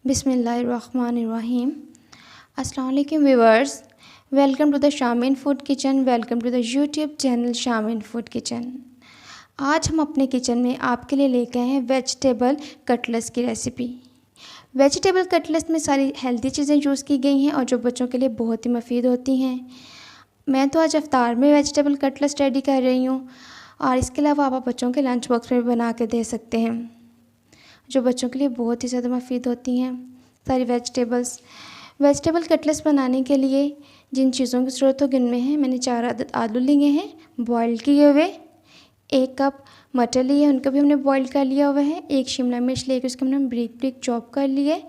बिस्मिल्लाहिर्रहमानिर्रहीम। अस्सलाम वालेकुम viewers, welcome to the Shameen food kitchen. Welcome to the YouTube channel Shameen food kitchen. आज हम अपने किचन में आपके लिए लेके आए हैं वेजिटेबल कटलेट्स की रेसिपी। वेजिटेबल कटलेट्स में सारी हेल्दी चीज़ें यूज़ की गई हैं और जो बच्चों के लिए बहुत ही मुफीद होती हैं। मैं तो आज इफ्तार में वेजिटेबल कटलेट्स रेडी कर रही हूँ और इसके अलावा आप बच्चों के लंच बॉक्स में भी बना के दे सकते हैं, जो बच्चों के लिए बहुत ही ज़्यादा मुफीद होती हैं सारी वेजिटेबल कटलेट्स बनाने के लिए जिन चीज़ों की ज़रूरत होगी उनमें है, मैंने 4 अदद आलू लिए हैं बॉयल किए हुए, 1 कप मटर लिए, उनको भी हमने बॉयल कर लिया हुआ है, 1 शिमला मिर्च लेकर उसको हमने ब्रिक ब्रिक चॉप कर लिए,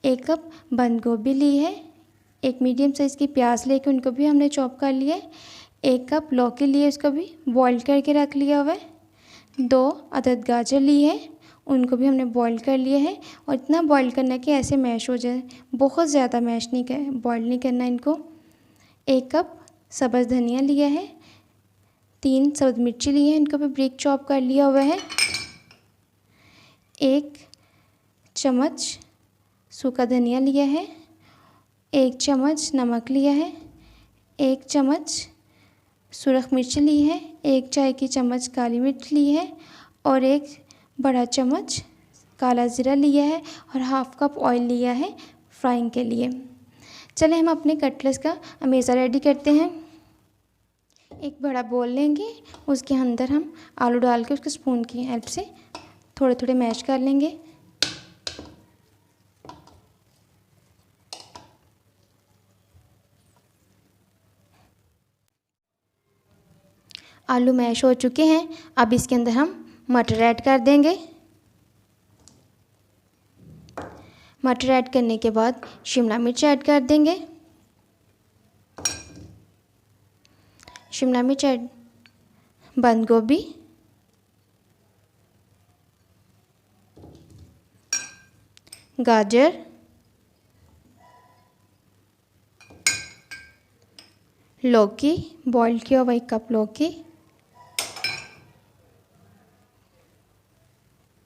1 कप बंद गोभी ली है, 1 मीडियम साइज़ की प्याज लेकर उनको भी हमने चॉप कर लिया, 1 कप लौकी लिए उसको भी बॉयल करके रख लिया हुआ है, 2 अदद गाजर ली है, उनको भी हमने बॉईल कर लिया है। और इतना बॉईल करना है कि ऐसे मैश हो जाए, बहुत ज़्यादा मैश नहीं कर बॉईल नहीं करना इनको। 1 कप सब्ज़ धनिया लिया है, 3 सब्ज़ मिर्ची ली है, इनको भी ब्रिक चॉप कर लिया हुआ है, 1 चम्मच सूखा धनिया लिया है, 1 चम्मच नमक लिया है, 1 चम्मच सुरख मिर्च ली है, 1 चाय की चम्मच काली मिर्च ली है और 1 बड़ा चम्मच काला ज़ीरा लिया है और हाफ़ कप ऑयल लिया है फ्राइंग के लिए। चलें हम अपने कटलेट्स का अमेज़ा रेडी करते हैं। एक बड़ा बोल लेंगे, उसके अंदर हम आलू डाल के उसके स्पून की हेल्प से थोड़े थोड़े मैश कर लेंगे। आलू मैश हो चुके हैं, अब इसके अंदर हम मटर ऐड कर देंगे। मटर ऐड करने के बाद शिमला मिर्च ऐड कर देंगे। शिमला मिर्च ऐड, बंद गोभी, गाजर, लौकी, बॉईल किया हुआ 1 कप लौकी,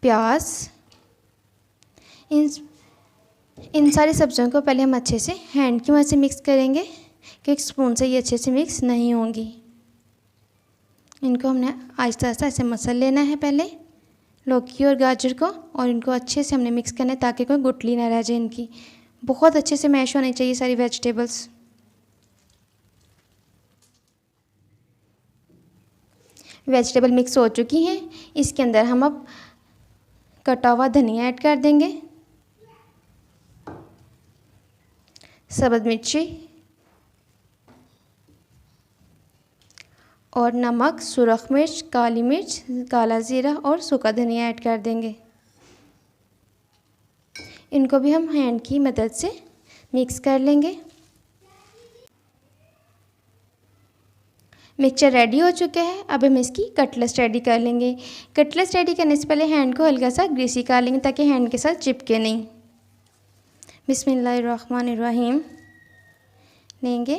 प्याज। इन सारी सब्जियों को पहले हम अच्छे से हैंड की मदद से मिक्स करेंगे, क्योंकि स्पून से ये अच्छे से मिक्स नहीं होंगी। इनको हमने आहिस्ता आहिस्ता ऐसे मसल लेना है पहले लौकी और गाजर को, और इनको अच्छे से हमने मिक्स करना है ताकि कोई गुठली ना रह जाए इनकी। बहुत अच्छे से मैश होनी चाहिए सारी वेजिटेबल्स। वेजिटेबल मिक्स हो चुकी हैं, इसके अंदर हम अब कटा हुआ धनिया ऐड कर देंगे, सब्ज़ मिर्ची और नमक, सुरख मिर्च, काली मिर्च, काला ज़ीरा और सूखा धनिया ऐड कर देंगे। इनको भी हम हैंड की मदद से मिक्स कर लेंगे। मिक्सचर रेडी हो चुका है, अब हम इसकी कटलेट्स रेडी कर लेंगे। कटलेट्स रेडी करने से पहले हैंड को हल्का सा ग्रीसी कर लेंगे ताकि हैंड के साथ चिपके नहीं। बिस्मिल्लाहिर्रहमानिर्रहीम लेंगे,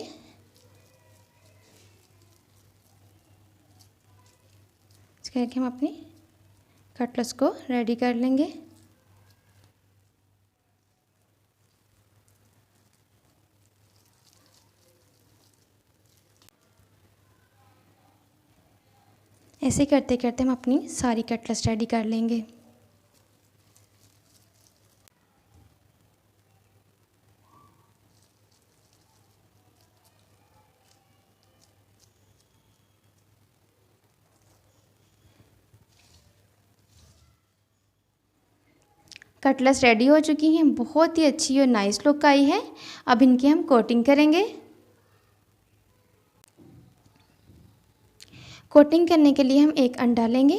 इस करके हम अपनी कटलेट्स को रेडी कर लेंगे। ऐसे करते करते हम अपनी सारी कटलेट्स रेडी कर लेंगे। कटलेट्स रेडी हो चुकी हैं, बहुत ही अच्छी और नाइस लुक आई है। अब इनकी हम कोटिंग करेंगे। कोटिंग करने के लिए हम 1 अंडा लेंगे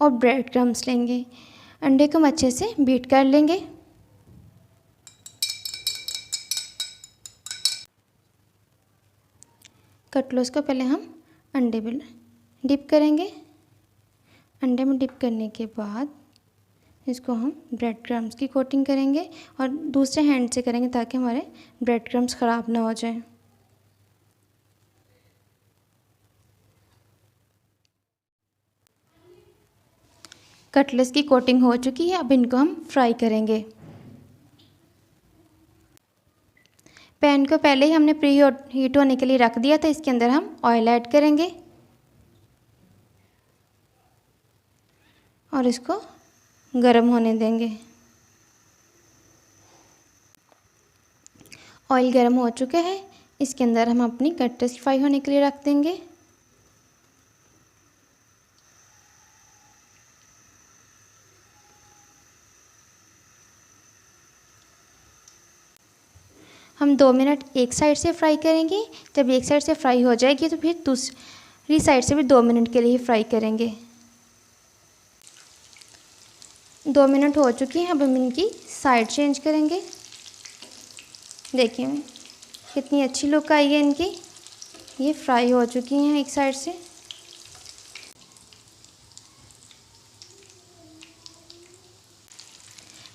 और ब्रेड क्रम्स लेंगे। अंडे को हम अच्छे से बीट कर लेंगे। कटलेट्स को पहले हम अंडे में डिप करेंगे। अंडे में डिप करने के बाद इसको हम ब्रेड क्रम्स की कोटिंग करेंगे और दूसरे हैंड से करेंगे ताकि हमारे ब्रेड क्रम्स ख़राब ना हो जाए। कटलेट्स की कोटिंग हो चुकी है, अब इनको हम फ्राई करेंगे। पैन को पहले ही हमने प्री हीट होने के लिए रख दिया था। इसके अंदर हम ऑयल ऐड करेंगे और इसको गरम होने देंगे। ऑयल गरम हो चुके हैं। इसके अंदर हम अपनी कटलेट्स फ्राई होने के लिए रख देंगे। हम 2 मिनट एक साइड से फ्राई करेंगे। जब एक साइड से फ्राई हो जाएगी तो फिर दूसरी साइड से भी 2 मिनट के लिए फ्राई करेंगे। 2 मिनट हो चुकी हैं। अब हम इनकी साइड चेंज करेंगे। देखिए कितनी अच्छी लुक आई है इनकी। ये फ्राई हो चुकी हैं एक साइड से।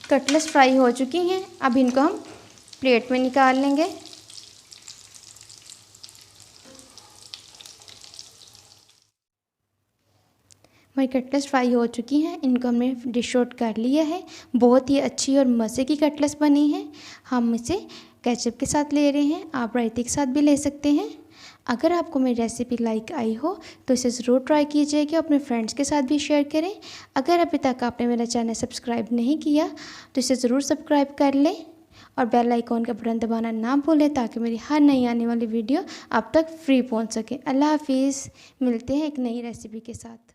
कटलेट्स फ्राई हो चुकी हैं। अब इनको हम प्लेट में निकाल लेंगे। हमारी कटलेट्स फ्राई हो चुकी हैं। इनको हमने डिश आउट कर लिया है। बहुत ही अच्छी और मज़े की कटलेट्स बनी है। हम इसे केचप के साथ ले रहे हैं। आप रायते के साथ भी ले सकते हैं। अगर आपको मेरी रेसिपी लाइक आई हो तो इसे ज़रूर ट्राई कीजिएगा। अपने फ्रेंड्स के साथ भी शेयर करें। अगर अभी तक आपने मेरा चैनल सब्सक्राइब नहीं किया तो इसे ज़रूर सब्सक्राइब कर लें और बेल आइकॉन का बटन दबाना ना भूलें ताकि मेरी हर नई आने वाली वीडियो आप तक फ्री पहुंच सके। अल्लाह हाफिज़। मिलते हैं एक नई रेसिपी के साथ।